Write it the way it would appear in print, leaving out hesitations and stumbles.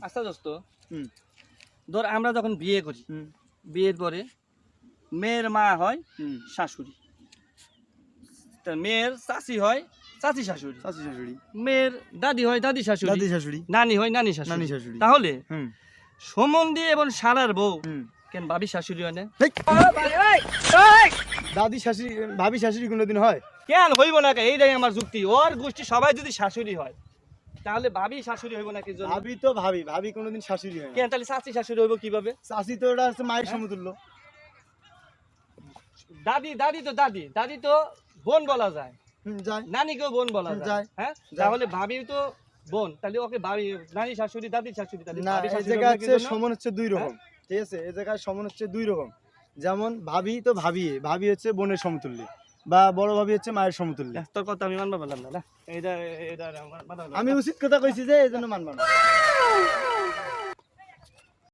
আচ্ছা দোস্ত, ধর আমরা যখন বিয়ে করি, বিয়ের পরে মেয়ের মা হয় শাশুড়ি, মেয়ের চাচি হয় চাচি শাশুড়ি, মেয়ের দাদি হয় দাদি শাশুড়ি, নানি হয় নানি শাশুড়ি। তাহলে সম্বন্ধী এবং শালার বউ কেন ভাবি শাশুড়ি হয় না? দাদি শাশুড়ি ভাবি শাশুড়ি কোনোদিন হয়? কেন হইব না? এইটাই আমার যুক্তি। ওর গোষ্ঠী সবাই যদি শাশুড়ি হয় তাহলে ভাবি শাশুড়ি হইব না কি জন্য? ভাবি তো ভাবি কোনোদিন শাশুড়ি হয় না। কেন তাহলে চাচি শাশুড়ি হইব কিভাবে? চাচি তো ওটা হচ্ছে মায়ের সমতুল্য। দাদি তো বোন বলা যায়, যায়। নানিকেও বোন বলা যায়। হ্যাঁ, তাহলে ভাবি তো বোন, তাহলে ওকে ভাবি নানি শাশুড়ি দাদি শাশুড়ি, তাহলে না, ভাবি এই শাশুড়ি জায়গায় হইব না কি হচ্ছে জন্য? সমান হচ্ছে দুই রকম। ঠিক আছে, এই জায়গায় সমান হচ্ছে দুই রকম। যেমন ভাবি তো ভাবি হচ্ছে বোনের সমতুল্য, বা বড় ভাবি হচ্ছে মায়ের সমতুল্য। তোর কথা আমি মানবা পারলাম না। এইটা আমার মাথা আমি উচিত কথা কইছি যে এই জন্য মানবা না।